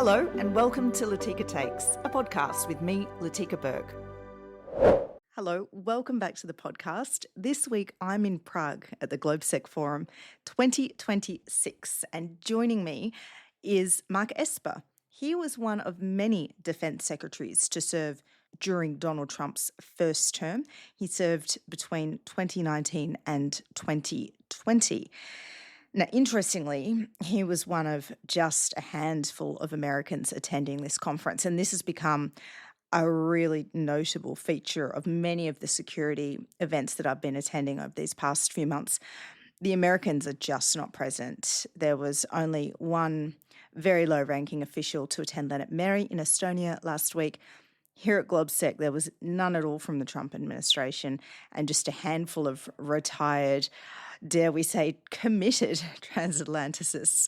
Hello and welcome to Latika Takes, a podcast with me, Latika Berg. Hello, welcome back to the podcast. This week I'm in Prague at the GLOBSEC Forum 2026, and joining me is Mark Esper. He was one of many defence secretaries to serve during Donald Trump's first term. He served between 2019 and 2020. Now, interestingly, he was one of just a handful of Americans attending this conference, and this has become a really notable feature of many of the security events that I've been attending over these past few months. The Americans are just not present. There was only one very low-ranking official to attend Lennart Meri in Estonia last week. Here at GLOBSEC, there was none at all from the Trump administration and just a handful of retired, dare we say, committed transatlanticists.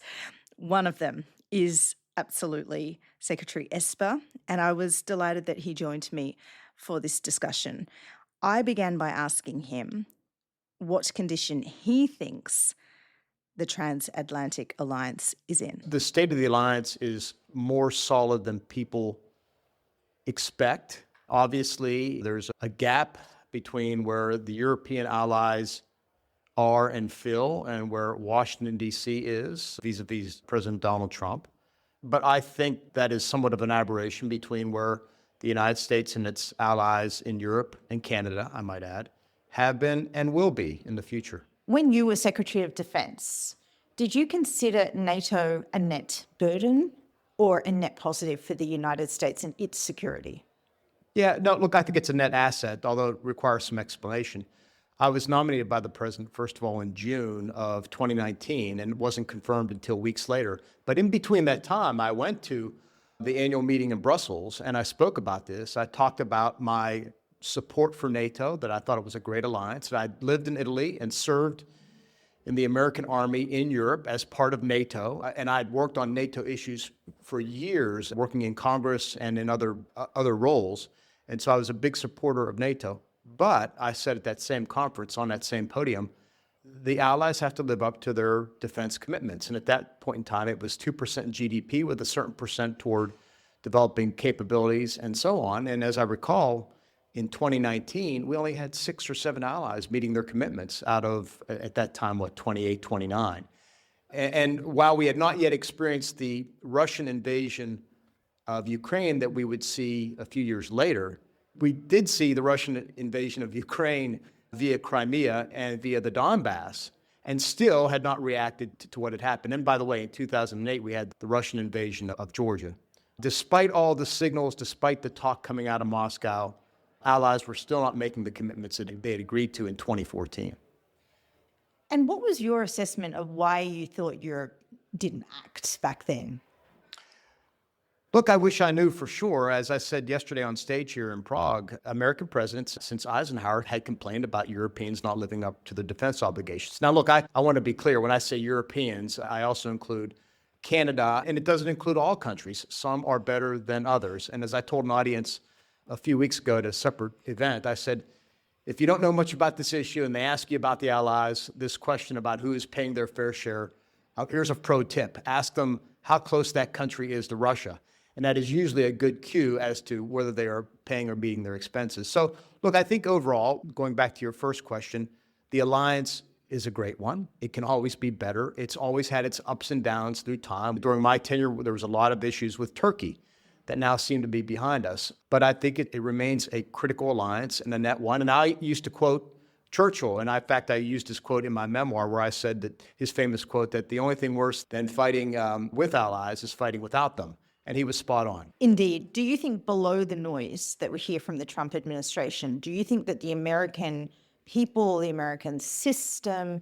One of them is absolutely Secretary Esper, and I was delighted that he joined me for this discussion. I began by asking him what condition he thinks the transatlantic alliance is in. The state of the alliance is more solid than people expect. Obviously, there's a gap between where the European allies are and feel and where Washington, D.C. is vis-a-vis President Donald Trump. But I think that is somewhat of an aberration between where the United States and its allies in Europe and Canada, I might add, have been and will be in the future. When you were Secretary of Defence, did you consider NATO a net burden or a net positive for the United States and its security? Yeah, no, look, I think it's a net asset, although it requires some explanation. I was nominated by the president, first of all, in June of 2019, and it wasn't confirmed until weeks later. But in between that time, I went to the annual meeting in Brussels, and I spoke about this. I talked about my support for NATO, that I thought it was a great alliance. And I'd lived in Italy and served in the American Army in Europe as part of NATO. And I'd worked on NATO issues for years, working in Congress and in other roles. And so I was a big supporter of NATO. But I said at that same conference, on that same podium, the allies have to live up to their defense commitments. And at that point in time, it was 2% GDP with a certain percent toward developing capabilities and so on. And as I recall, in 2019, we only had 6 or 7 allies meeting their commitments out of, at that time, 28, 29. And while we had not yet experienced the Russian invasion of Ukraine that we would see a few years later, we did see the Russian invasion of Ukraine via Crimea and via the Donbass, and still had not reacted to what had happened. And by the way, in 2008, we had the Russian invasion of Georgia. Despite all the signals, despite the talk coming out of Moscow, allies were still not making the commitments that they had agreed to in 2014. And what was your assessment of why you thought Europe didn't act back then? Look, I wish I knew for sure. As I said yesterday on stage here in Prague, American presidents since Eisenhower had complained about Europeans not living up to the defense obligations. Now, look, I want to be clear. When I say Europeans, I also include Canada, and it doesn't include all countries. Some are better than others. And as I told an audience a few weeks ago at a separate event, I said, if you don't know much about this issue and they ask you about the allies, this question about who is paying their fair share, here's a pro tip. Ask them how close that country is to Russia. And that is usually a good cue as to whether they are paying or meeting their expenses. So, look, I think overall, going back to your first question, the alliance is a great one. It can always be better. It's always had its ups and downs through time. During my tenure, there was a lot of issues with Turkey that now seem to be behind us. But I think it remains a critical alliance and a net one. And I used to quote Churchill, and in fact, I used his quote in my memoir where I said that his famous quote that the only thing worse than fighting with allies is fighting without them. And he was spot on. Indeed. Do you think below the noise that we hear from the Trump administration, do you think that the American people, the American system,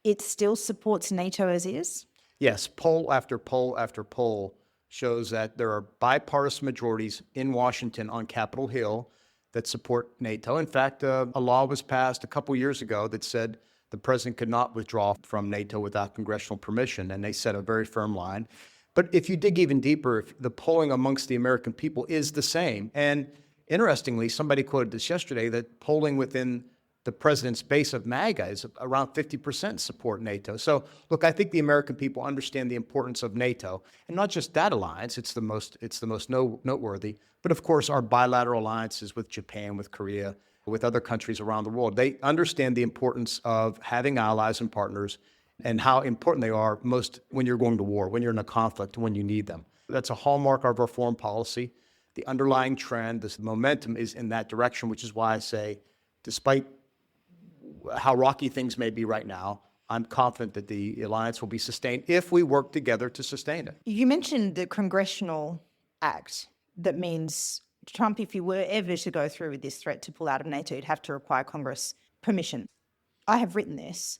it still supports NATO as is? Yes, poll after poll after poll shows that there are bipartisan majorities in Washington on Capitol Hill that support NATO. In fact, a law was passed a couple years ago that said the president could not withdraw from NATO without congressional permission, and they set a very firm line. But if you dig even deeper, the polling amongst the American people is the same. And interestingly, somebody quoted this yesterday, that polling within the president's base of MAGA is around 50% support NATO. So, look, I think the American people understand the importance of NATO, and not just that alliance. It's the most noteworthy. But of course, our bilateral alliances with Japan, with Korea, with other countries around the world. They understand the importance of having allies and partners, and how important they are most when you're going to war, when you're in a conflict, when you need them. That's a hallmark of our foreign policy. The underlying trend, this momentum is in that direction, which is why I say, despite how rocky things may be right now, I'm confident that the alliance will be sustained if we work together to sustain it. You mentioned the congressional act that means Trump, if he were ever to go through with this threat to pull out of NATO, he'd have to require Congress permission. I have written this.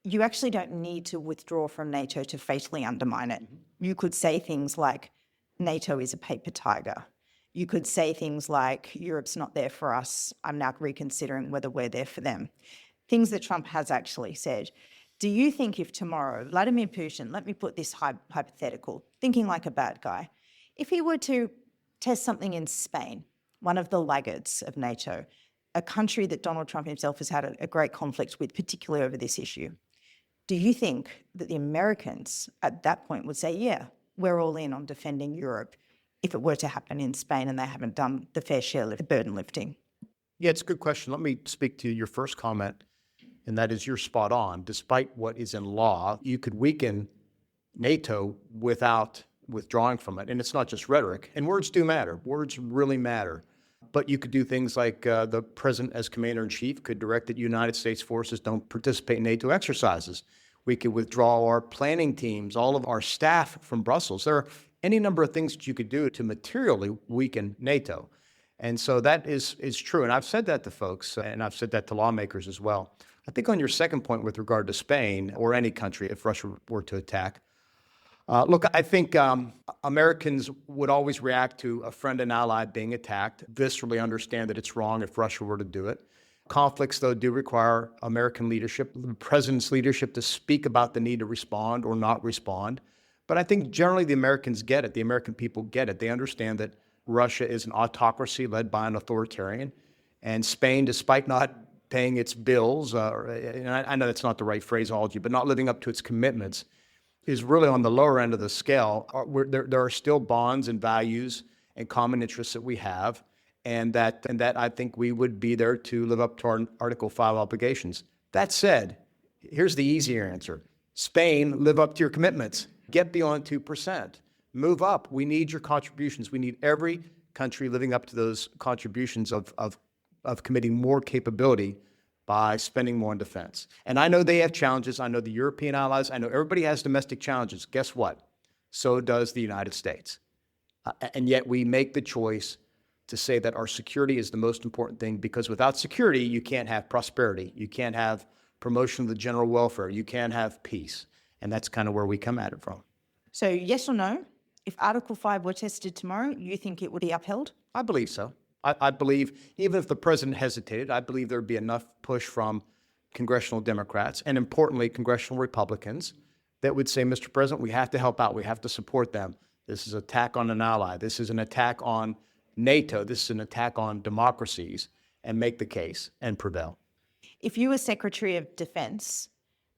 You actually don't need to withdraw from NATO to fatally undermine it. You could say things like, NATO is a paper tiger. You could say things like, Europe's not there for us. I'm now reconsidering whether we're there for them. Things that Trump has actually said. Do you think if tomorrow, Vladimir Putin, let me put this hypothetical, thinking like a bad guy, if he were to test something in Spain, one of the laggards of NATO, a country that Donald Trump himself has had a great conflict with, particularly over this issue, do you think that the Americans at that point would say, yeah, we're all in on defending Europe if it were to happen in Spain and they haven't done the fair share of the burden lifting? Yeah, it's a good question. Let me speak to your first comment, and that is you're spot on. Despite what is in law, you could weaken NATO without withdrawing from it. And it's not just rhetoric. And words do matter. Words really matter. But you could do things like the president as commander-in-chief could direct that United States forces don't participate in NATO exercises. We could withdraw our planning teams, all of our staff from Brussels. There are any number of things that you could do to materially weaken NATO. And so that is true. And I've said that to folks, and I've said that to lawmakers as well. I think on your second point with regard to Spain or any country, if Russia were to attack, look, I think Americans would always react to a friend and ally being attacked, viscerally understand that it's wrong if Russia were to do it. Conflicts, though, do require American leadership, the president's leadership, to speak about the need to respond or not respond. But I think generally the Americans get it. The American people get it. They understand that Russia is an autocracy led by an authoritarian. And Spain, despite not paying its bills, and I know that's not the right phraseology, but not living up to its commitments, is really on the lower end of the scale. There are still bonds and values and common interests that we have, and that I think we would be there to live up to our Article 5 obligations. That said, here's the easier answer. Spain, live up to your commitments. Get beyond 2%. Move up. We need your contributions. We need every country living up to those contributions of committing more capability by spending more on defense. And I know they have challenges. I know the European allies. I know everybody has domestic challenges. Guess what? So does the United States. And yet we make the choice to say that our security is the most important thing, because without security, you can't have prosperity. You can't have promotion of the general welfare. You can't have peace. And that's kind of where we come at it from. So yes or no, if Article 5 were tested tomorrow, you think it would be upheld? I believe so. I believe, even if the president hesitated, I believe there'd be enough push from congressional Democrats and, importantly, congressional Republicans that would say, Mr. President, we have to help out. We have to support them. This is an attack on an ally. This is an attack on NATO. This is an attack on democracies, and make the case and prevail. If you were Secretary of Defense,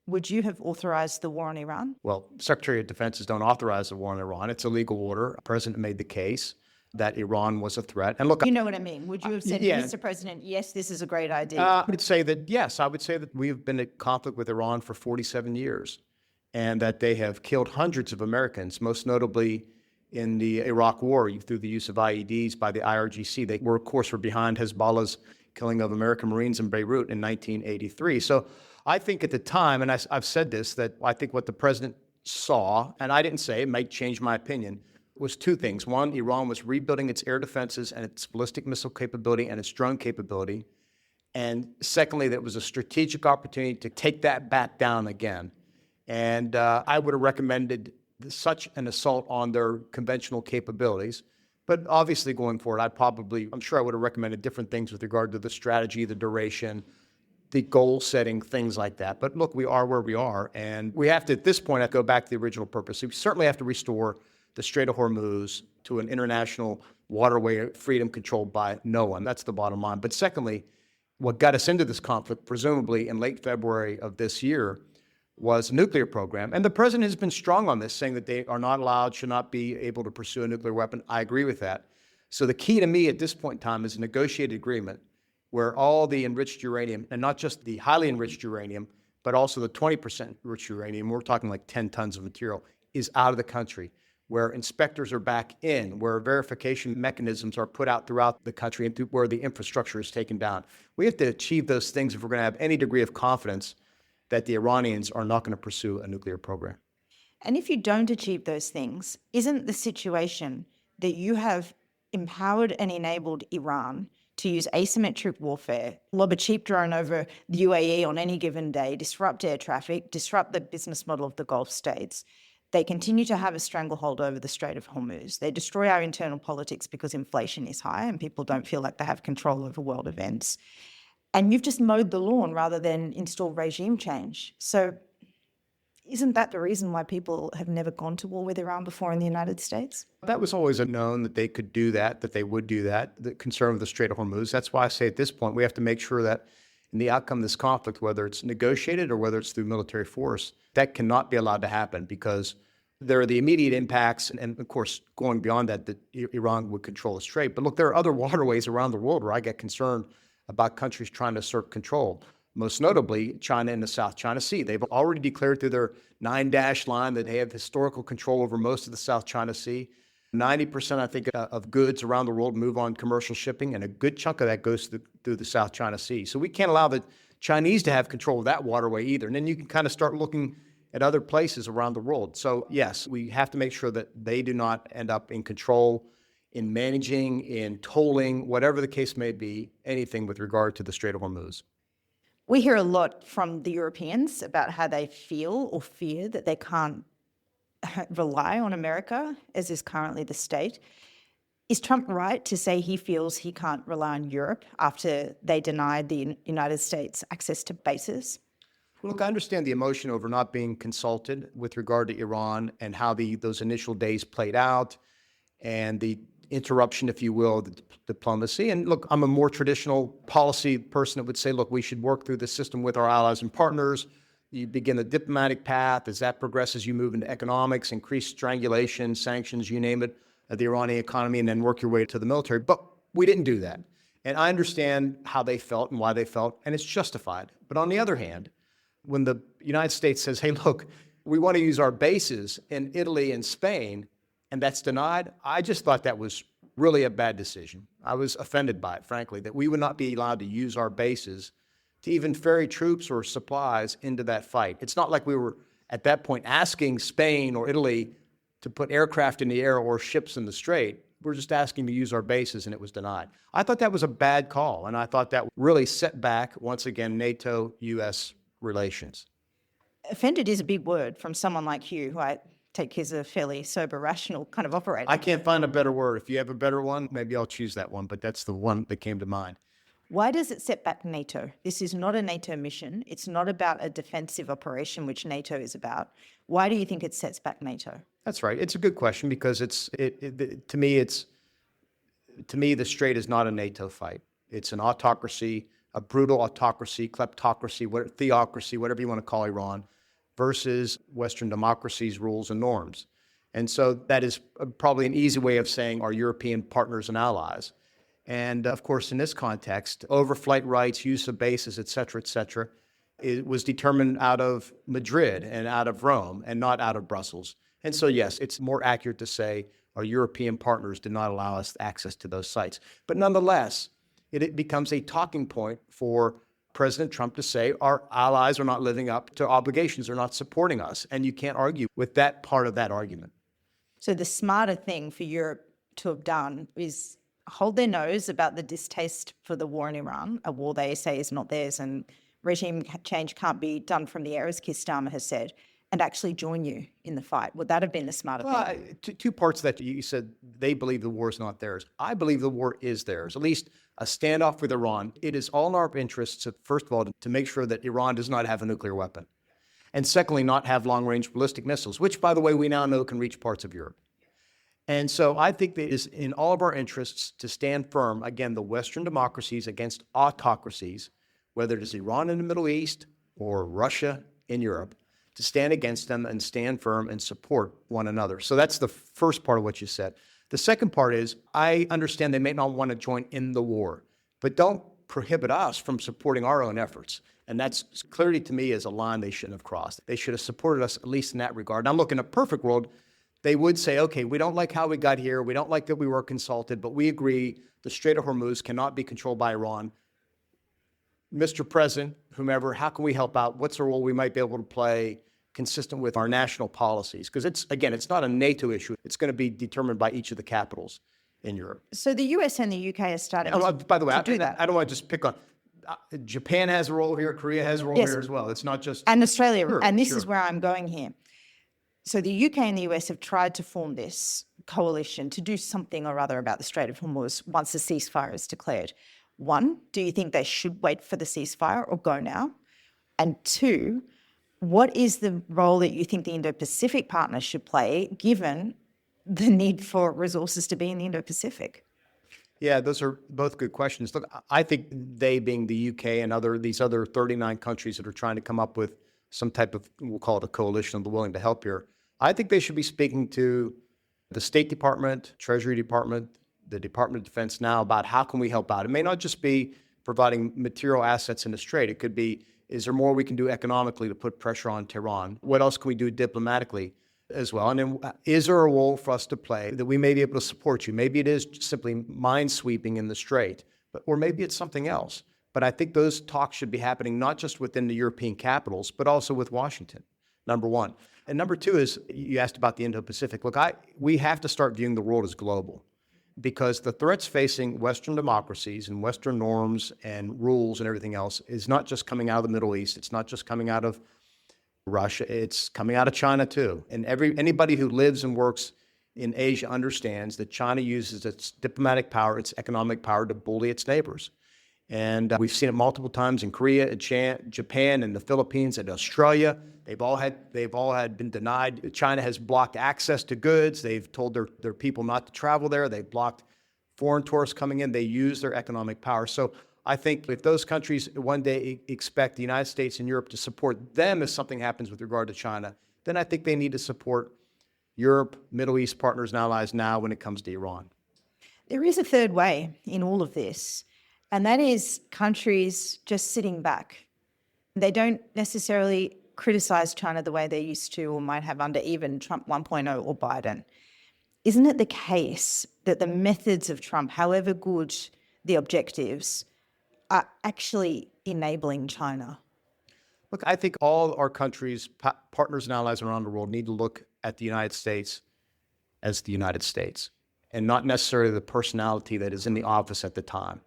would you have authorized the war on Iran? Well, Secretary of Defenses don't authorize the war on Iran. It's a legal order. The president made the case that Iran was a threat. And look, you know what I mean. Would you have said, yeah. Mr. President, yes, this is a great idea? I would say that, yes. I would say that we've been in conflict with Iran for 47 years, and that they have killed hundreds of Americans, most notably in the Iraq War through the use of IEDs by the IRGC. They were, of course, behind Hezbollah's killing of American Marines in Beirut in 1983. So I think at the time, and I've said this, that I think what the president saw, and I didn't say, it might change my opinion, was two things. One, Iran was rebuilding its air defenses and its ballistic missile capability and its drone capability. And secondly, that was a strategic opportunity to take that back down again. And I would have recommended such an assault on their conventional capabilities. But obviously going forward, I'm sure I would have recommended different things with regard to the strategy, the duration, the goal setting, things like that. But look, we are where we are. And we have to, at this point, go back to the original purpose. We certainly have to restore the Strait of Hormuz to an international waterway freedom controlled by no one. That's the bottom line. But secondly, what got us into this conflict, presumably in late February of this year, was a nuclear program. And the president has been strong on this, saying that they are not allowed, should not be able to pursue a nuclear weapon. I agree with that. So the key to me at this point in time is a negotiated agreement where all the enriched uranium, and not just the highly enriched uranium, but also the 20% enriched uranium, we're talking like 10 tons of material, is out of the country, where inspectors are back in, where verification mechanisms are put out throughout the country, and where the infrastructure is taken down. We have to achieve those things if we're going to have any degree of confidence that the Iranians are not going to pursue a nuclear program. And if you don't achieve those things, isn't the situation that you have empowered and enabled Iran to use asymmetric warfare, lob a cheap drone over the UAE on any given day, disrupt air traffic, disrupt the business model of the Gulf states? They continue to have a stranglehold over the Strait of Hormuz. They destroy our internal politics because inflation is high and people don't feel like they have control over world events. And you've just mowed the lawn rather than install regime change. So isn't that the reason why people have never gone to war with Iran before in the United States? That was always a known that they could do that they would do that, the concern with the Strait of Hormuz. That's why I say at this point, we have to make sure that in the outcome of this conflict, whether it's negotiated or whether it's through military force, that cannot be allowed to happen, because there are the immediate impacts, and of course, going beyond that Iran would control the Strait. But look, there are other waterways around the world where I get concerned about countries trying to assert control, most notably China in the South China Sea. They've already declared through their 9-dash line that they have historical control over most of the South China Sea. 90%, I think, of goods around the world move on commercial shipping, and a good chunk of that goes through the South China Sea. So we can't allow the Chinese to have control of that waterway either. And then you can kind of start looking at other places around the world. So yes, we have to make sure that they do not end up in control, in managing, in tolling, whatever the case may be, anything with regard to the Strait of Hormuz. We hear a lot from the Europeans about how they feel or fear that they can't rely on America, as is currently the state. Is Trump right to say he feels he can't rely on Europe after they denied the United States access to bases? Well, look, I understand the emotion over not being consulted with regard to Iran and how those initial days played out and the interruption, if you will, the diplomacy. And look, I'm a more traditional policy person that would say, look, we should work through the system with our allies and partners. You begin the diplomatic path. As that progresses, you move into economics, increased strangulation, sanctions, you name it, of the Iranian economy, and then work your way to the military. But we didn't do that. And I understand how they felt and why they felt, and it's justified. But on the other hand, when the United States says, hey, look, we want to use our bases in Italy and Spain, and that's denied, I just thought that was really a bad decision. I was offended by it, frankly, that we would not be allowed to use our bases to even ferry troops or supplies into that fight. It's not like we were, at that point, asking Spain or Italy to put aircraft in the air or ships in the Strait. We're just asking to use our bases, and it was denied. I thought that was a bad call, and I thought that really set back, once again, NATO-U.S. relations. Offended is a big word from someone like you, who I take as a fairly sober, rational kind of operator. I can't find a better word. If you have a better one, maybe I'll choose that one, but that's the one that came to mind. Why does it set back NATO? This is not a NATO mission. It's not about a defensive operation, which NATO is about. Why do you think it sets back NATO? That's right. It's a good question, because to me, the Strait is not a NATO fight. It's an autocracy, a brutal autocracy, kleptocracy, theocracy, whatever you want to call Iran, versus Western democracies' rules and norms. And so that is probably an easy way of saying our European partners and allies. And of course, in this context, overflight rights, use of bases, et cetera, it was determined out of Madrid and out of Rome and not out of Brussels. And so, yes, it's more accurate to say our European partners did not allow us access to those sites. But nonetheless, it becomes a talking point for President Trump to say our allies are not living up to obligations, they're not supporting us. And you can't argue with that part of that argument. So the smarter thing for Europe to have done is hold their nose about the distaste for the war in Iran, a war they say is not theirs and regime change can't be done from the air, as Keir Starmer has said, and actually join you in the fight. Would that have been the smarter thing? Two parts that you said they believe the war is not theirs. I believe the war is theirs, at least a standoff with Iran. It is all in our interests, first of all, to make sure that Iran does not have a nuclear weapon. And secondly, not have long-range ballistic missiles, which, by the way, we now know can reach parts of Europe. And so I think that it is in all of our interests to stand firm, again, the Western democracies against autocracies, whether it is Iran in the Middle East or Russia in Europe, to stand against them and stand firm and support one another. So that's the first part of what you said. The second part is, I understand they may not want to join in the war, but don't prohibit us from supporting our own efforts. And that's clearly, to me, is a line they shouldn't have crossed. They should have supported us, at least in that regard. And I'm looking at a perfect world. They would say, okay, we don't like how we got here. We don't like that we were consulted, but we agree the Strait of Hormuz cannot be controlled by Iran. Mr. President, whomever, how can we help out? What's the role we might be able to play consistent with our national policies? Because it's not a NATO issue. It's going to be determined by each of the capitals in Europe. So the US and the UK are starting by the way, to do that. I don't want to just pick on, Japan has a role here, Korea has a role here as well. It's not just... And Australia, Sure, and this sure. is where I'm going here. So the UK and the US have tried to form this coalition to do something or other about the Strait of Hormuz once the ceasefire is declared. One, do you think they should wait for the ceasefire or go now? And two, what is the role that you think the Indo-Pacific partners should play, given the need for resources to be in the Indo-Pacific? Yeah, those are both good questions. Look, I think they, being the UK and these other 39 countries that are trying to come up with some type of, we'll call it a coalition of the willing to help here, I think they should be speaking to the State Department, Treasury Department, the Department of Defense now about how can we help out. It may not just be providing material assets in the strait. It could be, is there more we can do economically to put pressure on Tehran? What else can we do diplomatically as well? And then is there a role for us to play that we may be able to support you? Maybe it is simply minesweeping in the strait, or maybe it's something else. But I think those talks should be happening not just within the European capitals, but also with Washington, number one. And number two is, you asked about the Indo-Pacific. Look, we have to start viewing the world as global, because the threats facing Western democracies and Western norms and rules and everything else is not just coming out of the Middle East. It's not just coming out of Russia. It's coming out of China too. And anybody who lives and works in Asia understands that China uses its diplomatic power, its economic power to bully its neighbors. And we've seen it multiple times in Korea, Japan, and the Philippines, and Australia. They've all had been denied. China has blocked access to goods. They've told their people not to travel there. They've blocked foreign tourists coming in. They use their economic power. So I think if those countries one day expect the United States and Europe to support them if something happens with regard to China, then I think they need to support Europe, Middle East partners and allies now when it comes to Iran. There is a third way in all of this, and that is countries just sitting back. They don't necessarily criticize China the way they used to or might have under even Trump 1.0 or Biden. Isn't it the case that the methods of Trump, however good the objectives, are actually enabling China? Look, I think all our countries, partners and allies around the world, need to look at the United States as the United States and not necessarily the personality that is in the office at the time.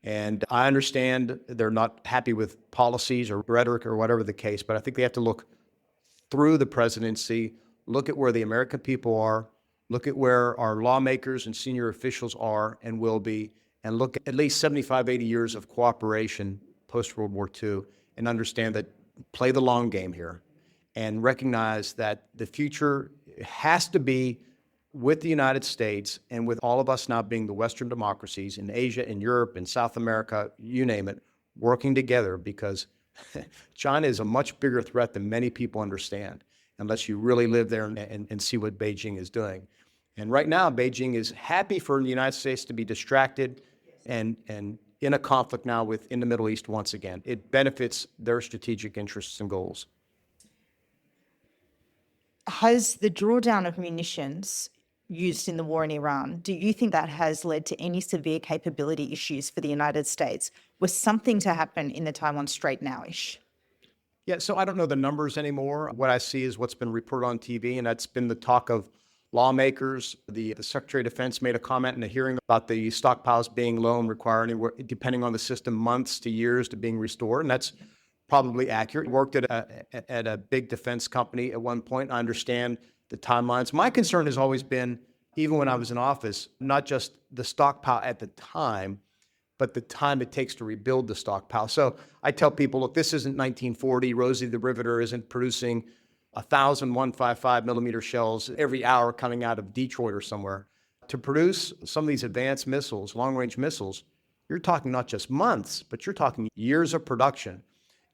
And I understand they're not happy with policies or rhetoric or whatever the case, but I think they have to look through the presidency, look at where the American people are, look at where our lawmakers and senior officials are and will be, and look at least 75, 80 years of cooperation post-World War II and understand that play the long game here and recognize that the future has to be with the United States and with all of us now being the Western democracies in Asia, in Europe, in South America, you name it, working together, because China is a much bigger threat than many people understand unless you really live there and see what Beijing is doing. And right now, Beijing is happy for the United States to be distracted and in a conflict now in the Middle East once again. It benefits their strategic interests and goals. Has the drawdown of munitions used in the war in Iran, do you think that has led to any severe capability issues for the United States? Was something to happen in the Taiwan Strait now-ish? Yeah, so I don't know the numbers anymore. What I see is what's been reported on TV, and that's been the talk of lawmakers. The Secretary of Defense made a comment in a hearing about the stockpiles being low and require anywhere, depending on the system, months to years to being restored, and that's probably accurate. Worked at a big defense company at one point. I understand the timelines. My concern has always been, even when I was in office, not just the stockpile at the time, but the time it takes to rebuild the stockpile. So I tell people, look, this isn't 1940. Rosie the Riveter isn't producing 1,000 155 millimeter shells every hour coming out of Detroit or somewhere. To produce some of these advanced missiles, long-range missiles, you're talking not just months, but you're talking years of production.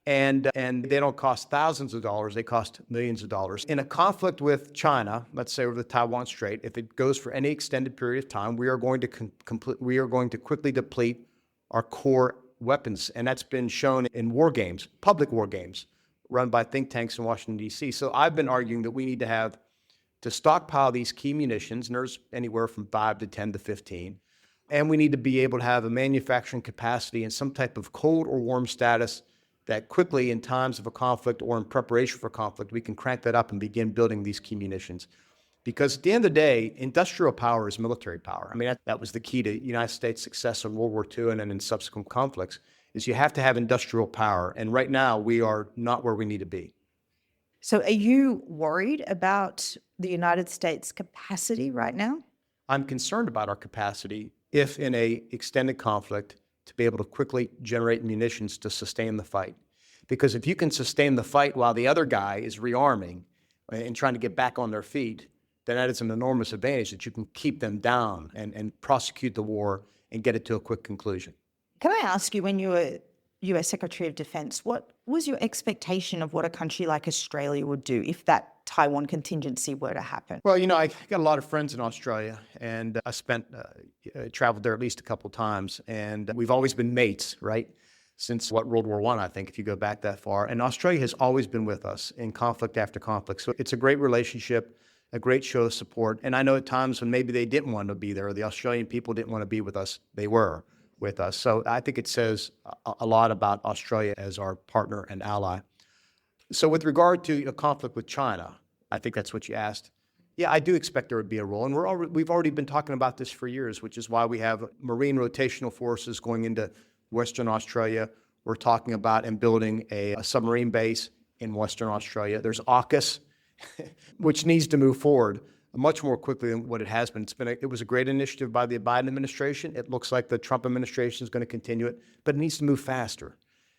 And they don't cost thousands of dollars, they cost millions of dollars. In a conflict with China, let's say over the Taiwan Strait, if it goes for any extended period of time, we are going to quickly deplete our core weapons. And that's been shown in war games, public war games, run by think tanks in Washington, D.C. So I've been arguing that we need to stockpile these key munitions, and there's anywhere from 5 to 10 to 15. And we need to be able to have a manufacturing capacity in some type of cold or warm status that quickly, in times of a conflict or in preparation for conflict, we can crank that up and begin building these key munitions. Because at the end of the day, industrial power is military power. I mean, that was the key to United States' success in World War II and then in subsequent conflicts, is you have to have industrial power. And right now, we are not where we need to be. So are you worried about the United States' capacity right now? I'm concerned about our capacity if in a extended conflict to be able to quickly generate munitions to sustain the fight. Because if you can sustain the fight while the other guy is rearming and trying to get back on their feet, then that is an enormous advantage that you can keep them down and prosecute the war and get it to a quick conclusion. Can I ask you, when you were US Secretary of Defense, what was your expectation of what a country like Australia would do if that Taiwan contingency were to happen? Well, I got a lot of friends in Australia, and I traveled there at least a couple of times, and we've always been mates, right? Since World War I, I think, if you go back that far. And Australia has always been with us in conflict after conflict. So it's a great relationship, a great show of support. And I know at times when maybe they didn't want to be there, or the Australian people didn't want to be with us, they were with us. So I think it says a lot about Australia as our partner and ally. So with regard to a conflict with China, I think that's what you asked. Yeah, I do expect there would be a role. And we've already been talking about this for years, which is why we have Marine rotational forces going into Western Australia. We're talking about and building a submarine base in Western Australia. There's AUKUS, which needs to move forward much more quickly than what it has been. It was a great initiative by the Biden administration. It looks like the Trump administration is going to continue it, but it needs to move faster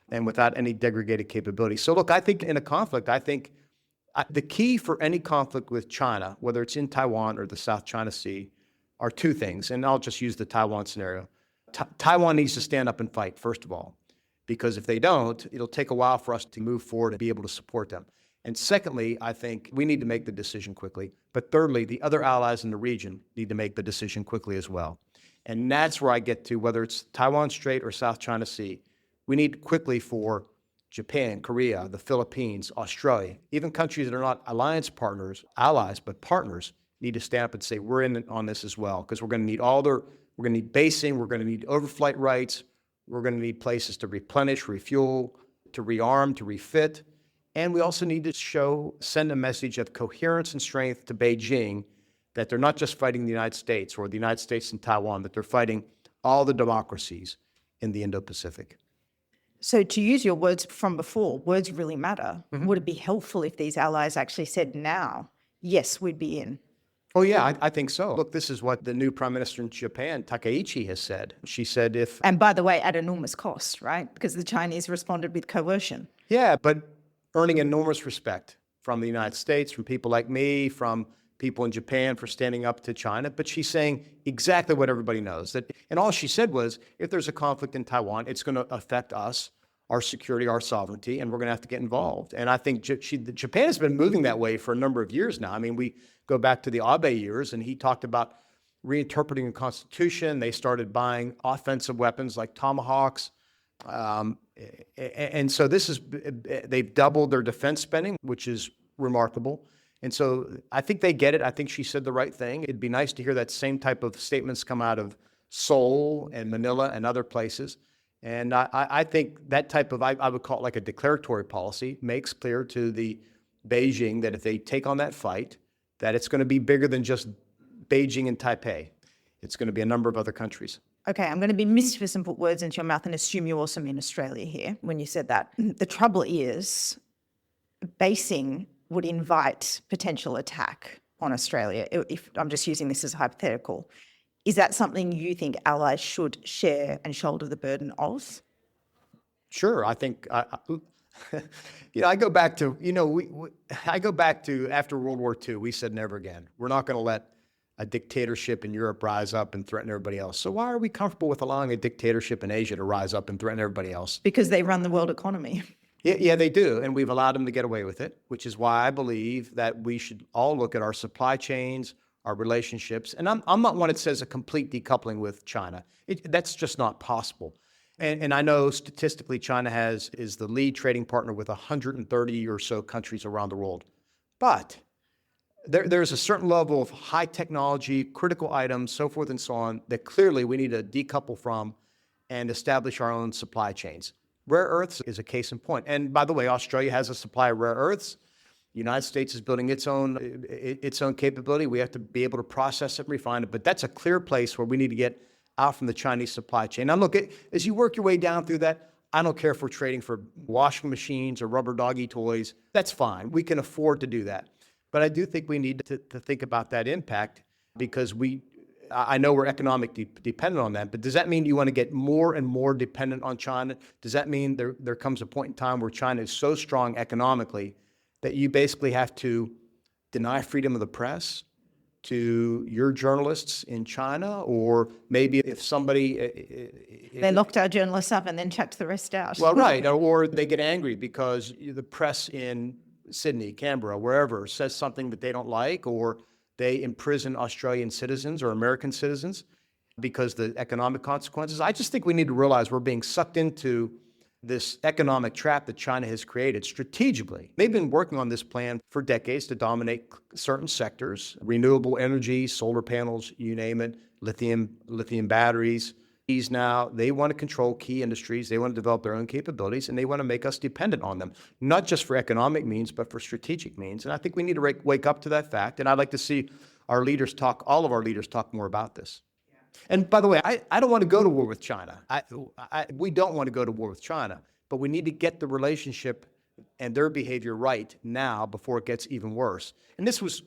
and without any degraded capability. So look, I think in a conflict, the key for any conflict with China, whether it's in Taiwan or the South China Sea, are two things. And I'll just use the Taiwan scenario. Taiwan needs to stand up and fight, first of all, because if they don't, it'll take a while for us to move forward and be able to support them. And secondly, I think we need to make the decision quickly. But thirdly, the other allies in the region need to make the decision quickly as well. And that's where I get to, whether it's Taiwan Strait or South China Sea, we need quickly for Japan, Korea, the Philippines, Australia, even countries that are not alliance partners, allies, but partners, need to stand up and say, we're in on this as well, because we're going to need we're going to need basing, we're going to need overflight rights, we're going to need places to replenish, refuel, to rearm, to refit. And we also need to send a message of coherence and strength to Beijing that they're not just fighting the United States or the United States and Taiwan, that they're fighting all the democracies in the Indo-Pacific. So to use your words from before, words really matter. Mm-hmm. Would it be helpful if these allies actually said now, yes, we'd be in? Oh, yeah, I think so. Look, this is what the new Prime Minister in Japan, Takaichi, has said. She said if... And by the way, at enormous cost, right? Because the Chinese responded with coercion. Yeah, but earning enormous respect from the United States, from people like me, from people in Japan for standing up to China. But she's saying exactly what everybody knows. And all she said was, if there's a conflict in Taiwan, it's going to affect us, our security, our sovereignty, and we're going to have to get involved. And I think Japan has been moving that way for a number of years now. I mean, we go back to the Abe years, and he talked about reinterpreting the Constitution. They started buying offensive weapons like Tomahawks. And so they've doubled their defense spending, which is remarkable. And so I think they get it. I think she said the right thing. It'd be nice to hear that same type of statements come out of Seoul and Manila and other places. And I think that type of, I would call it like a declaratory policy, makes clear to the Beijing that if they take on that fight, that it's going to be bigger than just Beijing and Taipei. It's going to be a number of other countries. Okay, I'm going to be mischievous and put words into your mouth and assume you also mean Australia here when you said that. The trouble is, basing would invite potential attack on Australia. If I'm just using this as a hypothetical. Is that something you think allies should share and shoulder the burden of? Sure, I think, I go back to, I go back to after World War II, we said never again. We're not going to let a dictatorship in Europe rise up and threaten everybody else. So why are we comfortable with allowing a dictatorship in Asia to rise up and threaten everybody else? Because they run the world economy. Yeah, they do. And we've allowed them to get away with it, which is why I believe that we should all look at our supply chains, our relationships. And I'm not one that says a complete decoupling with China. That's just not possible. And I know statistically China is the lead trading partner with 130 or so countries around the world. But there's a certain level of high technology, critical items, so forth and so on, that clearly we need to decouple from and establish our own supply chains. Rare earths is a case in point. And by the way, Australia has a supply of rare earths. The United States is building its own capability. We have to be able to process it and refine it. But that's a clear place where we need to get out from the Chinese supply chain. Now look, as you work your way down through that, I don't care if we're trading for washing machines or rubber doggy toys. That's fine. We can afford to do that. But I do think we need to think about that impact, because I know we're economically dependent on that, but does that mean you want to get more and more dependent on China? Does that mean there comes a point in time where China is so strong economically that you basically have to deny freedom of the press to your journalists in China? Or maybe if somebody... They locked our journalists up and then chucked the rest out. Well, right. Or they get angry because the press in Sydney, Canberra, wherever, says something that they don't like, or they imprison Australian citizens or American citizens because the economic consequences. I just think we need to realize we're being sucked into this economic trap that China has created strategically. They've been working on this plan for decades to dominate certain sectors: renewable energy, solar panels, you name it, lithium batteries. Now, they want to control key industries, they want to develop their own capabilities, and they want to make us dependent on them, not just for economic means, but for strategic means. And I think we need to wake up to that fact, and I'd like to see all of our leaders talk more about this. And by the way, I don't want to go to war with China. We don't want to go to war with China, but we need to get the relationship and their behavior right now before it gets even worse. And this was,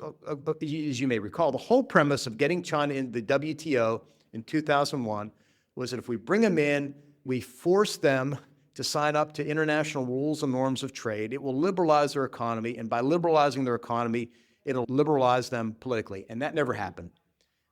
as you may recall, the whole premise of getting China into the WTO in 2001 was that if we bring them in, we force them to sign up to international rules and norms of trade. It will liberalize their economy, and by liberalizing their economy, it'll liberalize them politically. And that never happened,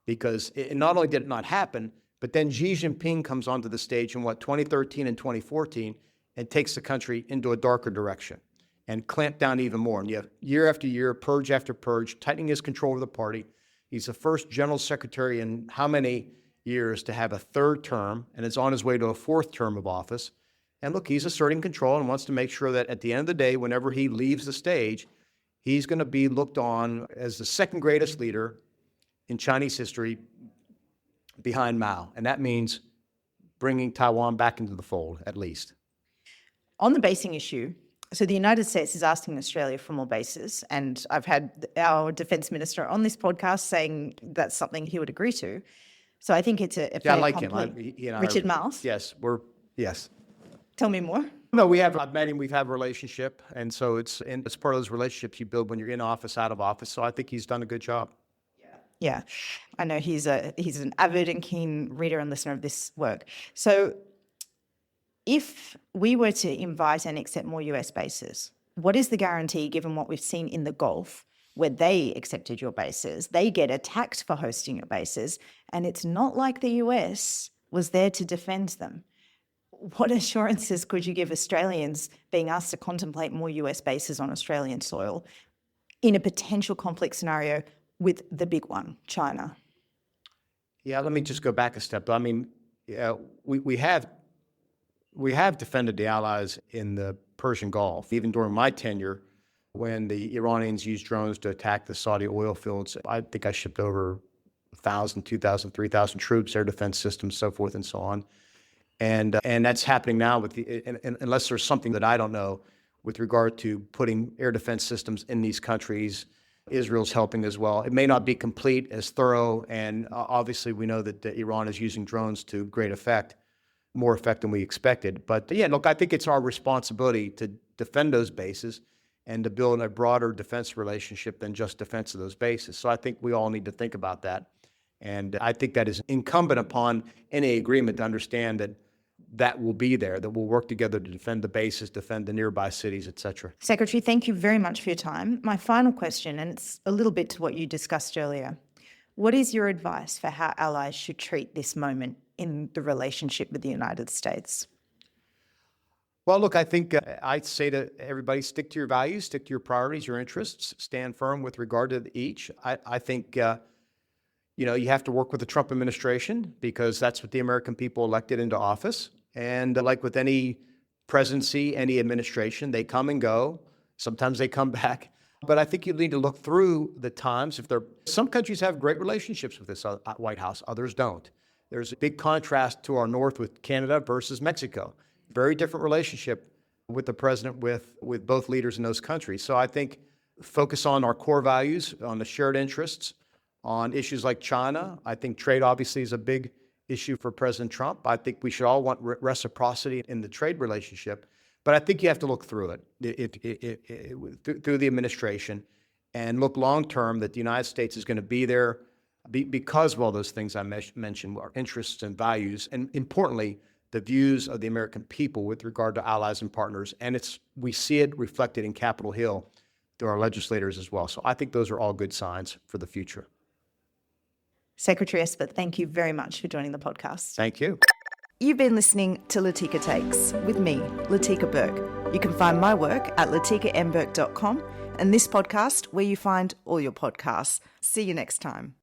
because not only did it not happen, but then Xi Jinping comes onto the stage in 2013 and 2014 and takes the country into a darker direction and clamped down even more. And you have year after year, purge after purge, tightening his control of the party. He's the first general secretary in how many years to have a third term, and is on his way to a fourth term of office. And look, he's asserting control and wants to make sure that at the end of the day, whenever he leaves the stage, he's going to be looked on as the second greatest leader in Chinese history behind Mao. And that means bringing Taiwan back into the fold, at least. On the basing issue, so the United States is asking Australia for more bases, and I've had our defense minister on this podcast saying that's something he would agree to. So I think it's a I like him. Richard Marles? Yes, yes. Tell me more. No, I've met him, we've had a relationship, and so it's part of those relationships you build when you're in office, out of office, so I think he's done a good job. Yeah, I know he's an avid and keen reader and listener of this work. So if we were to invite and accept more US bases, what is the guarantee, given what we've seen in the Gulf, where they accepted your bases, they get attacked for hosting your bases, and it's not like the US was there to defend them? What assurances could you give Australians being asked to contemplate more US bases on Australian soil in a potential conflict scenario with the big one, China? Yeah, let me just go back a step. I mean, we have defended the Allies in the Persian Gulf. Even during my tenure, when the Iranians used drones to attack the Saudi oil fields, I think I shipped over 1,000, 2,000, 3,000 troops, air defense systems, so forth and so on. And that's happening now unless there's something that I don't know with regard to putting air defense systems in these countries. Israel's helping as well. It may not be complete, as thorough, and obviously we know that Iran is using drones to great effect, more effect than we expected. But yeah, look, I think it's our responsibility to defend those bases and to build a broader defense relationship than just defense of those bases. So I think we all need to think about that. And I think that is incumbent upon any agreement to understand that will be there, that we'll work together to defend the bases, defend the nearby cities, et cetera. Secretary, thank you very much for your time. My final question, and it's a little bit to what you discussed earlier. What is your advice for how allies should treat this moment in the relationship with the United States? Well, look, I think I'd say to everybody, stick to your values, stick to your priorities, your interests, stand firm with regard to each. I think, you have to work with the Trump administration because that's what the American people elected into office. And like with any presidency, any administration, they come and go. Sometimes they come back. But I think you need to look through the times. Some countries have great relationships with this White House, others don't. There's a big contrast to our north with Canada versus Mexico. Very different relationship with the president with both leaders in those countries. So I think focus on our core values, on the shared interests, on issues like China. I think trade obviously is a big issue for President Trump. I think we should all want reciprocity in the trade relationship. But I think you have to look through it through the administration and look long-term that the United States is going to be there because of all those things I mentioned, our interests and values, and importantly, the views of the American people with regard to allies and partners. And we see it reflected in Capitol Hill through our legislators as well. So I think those are all good signs for the future. Secretary Esper, thank you very much for joining the podcast. Thank you. You've been listening to Latika Takes with me, Latika Burke. You can find my work at latikambirk.com and this podcast where you find all your podcasts. See you next time.